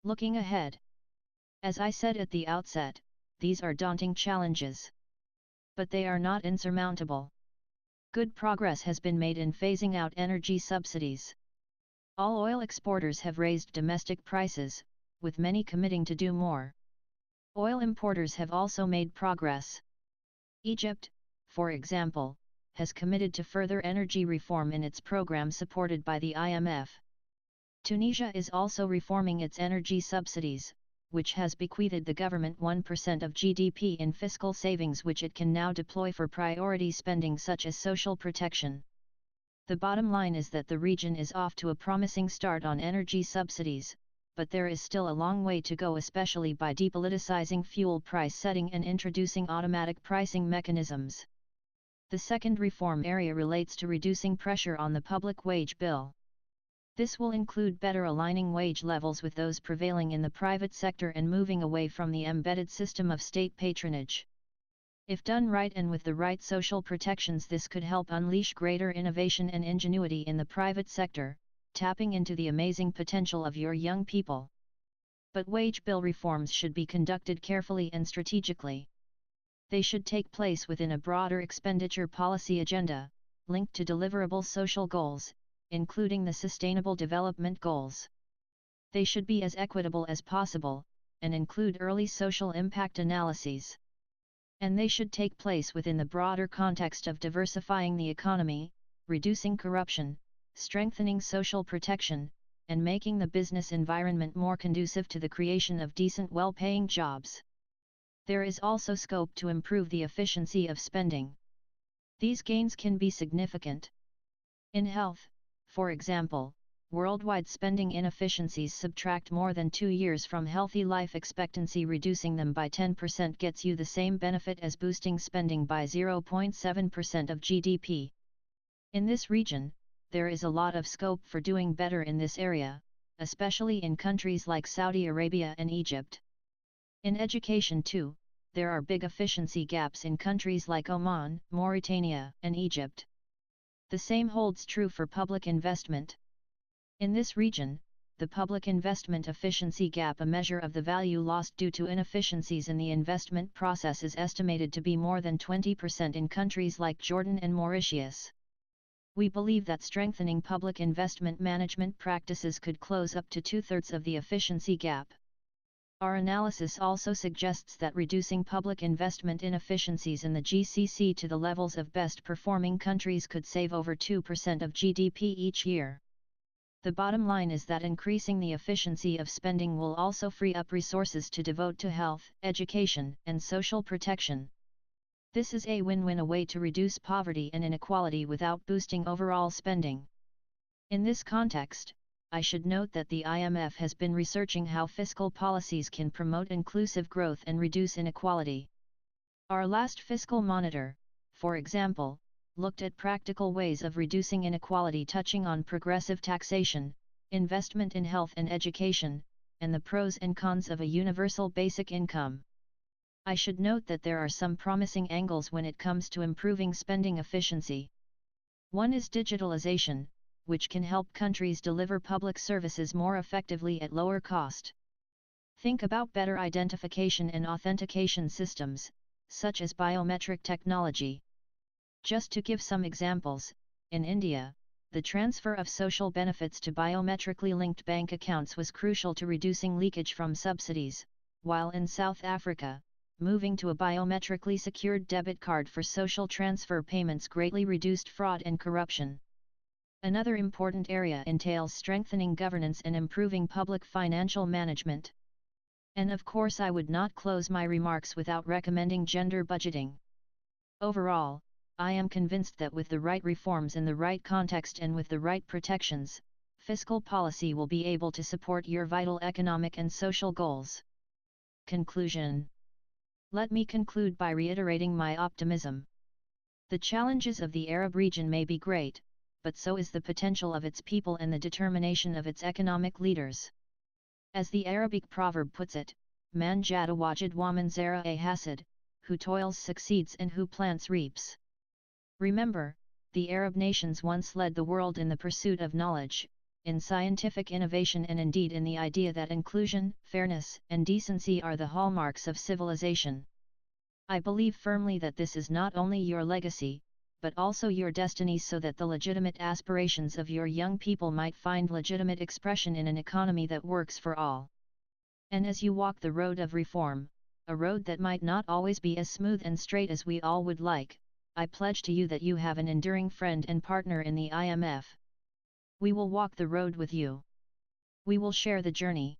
Looking ahead. As I said at the outset, these are daunting challenges. But they are not insurmountable. Good progress has been made in phasing out energy subsidies. All oil exporters have raised domestic prices, with many committing to do more. Oil importers have also made progress. Egypt, for example, has committed to further energy reform in its program supported by the IMF. Tunisia is also reforming its energy subsidies, which has bequeathed the government 1% of GDP in fiscal savings which it can now deploy for priority spending such as social protection. The bottom line is that the region is off to a promising start on energy subsidies, but there is still a long way to go, especially by depoliticizing fuel price setting and introducing automatic pricing mechanisms. The second reform area relates to reducing pressure on the public wage bill. This will include better aligning wage levels with those prevailing in the private sector and moving away from the embedded system of state patronage. If done right and with the right social protections, this could help unleash greater innovation and ingenuity in the private sector, tapping into the amazing potential of your young people. But wage bill reforms should be conducted carefully and strategically. They should take place within a broader expenditure policy agenda, linked to deliverable social goals, including the Sustainable Development Goals. They should be as equitable as possible, and include early social impact analyses. And they should take place within the broader context of diversifying the economy, reducing corruption, strengthening social protection, and making the business environment more conducive to the creation of decent, well-paying jobs. There is also scope to improve the efficiency of spending. These gains can be significant. In health, for example, worldwide spending inefficiencies subtract more than 2 years from healthy life expectancy. Reducing them by 10% gets you the same benefit as boosting spending by 0.7% of GDP. In this region, there is a lot of scope for doing better in this area, especially in countries like Saudi Arabia and Egypt. In education too, there are big efficiency gaps in countries like Oman, Mauritania, and Egypt. The same holds true for public investment. In this region, the public investment efficiency gap, a measure of the value lost due to inefficiencies in the investment process, is estimated to be more than 20% in countries like Jordan and Mauritius. We believe that strengthening public investment management practices could close up to 2/3 of the efficiency gap. Our analysis also suggests that reducing public investment inefficiencies in the GCC to the levels of best-performing countries could save over 2% of GDP each year. The bottom line is that increasing the efficiency of spending will also free up resources to devote to health, education, and social protection. This is a win-win, a way to reduce poverty and inequality without boosting overall spending. In this context, I should note that the IMF has been researching how fiscal policies can promote inclusive growth and reduce inequality. Our last fiscal monitor, for example, looked at practical ways of reducing inequality, touching on progressive taxation, investment in health and education, and the pros and cons of a universal basic income. I should note that there are some promising angles when it comes to improving spending efficiency. One is digitalization, which can help countries deliver public services more effectively at lower cost. Think about better identification and authentication systems, such as biometric technology. Just to give some examples, in India, the transfer of social benefits to biometrically linked bank accounts was crucial to reducing leakage from subsidies, while in South Africa, moving to a biometrically secured debit card for social transfer payments greatly reduced fraud and corruption. Another important area entails strengthening governance and improving public financial management. And of course, I would not close my remarks without recommending gender budgeting. Overall, I am convinced that with the right reforms in the right context and with the right protections, fiscal policy will be able to support your vital economic and social goals. Conclusion. Let me conclude by reiterating my optimism. The challenges of the Arab region may be great, but so is the potential of its people and the determination of its economic leaders. As the Arabic proverb puts it, man jada wajid wa man zara a hasad, who toils succeeds and who plants reaps. Remember, the Arab nations once led the world in the pursuit of knowledge, in scientific innovation, and indeed in the idea that inclusion, fairness, and decency are the hallmarks of civilization. I believe firmly that this is not only your legacy, but also your destiny, so that the legitimate aspirations of your young people might find legitimate expression in an economy that works for all. And as you walk the road of reform, a road that might not always be as smooth and straight as we all would like, I pledge to you that you have an enduring friend and partner in the IMF. We will walk the road with you. We will share the journey.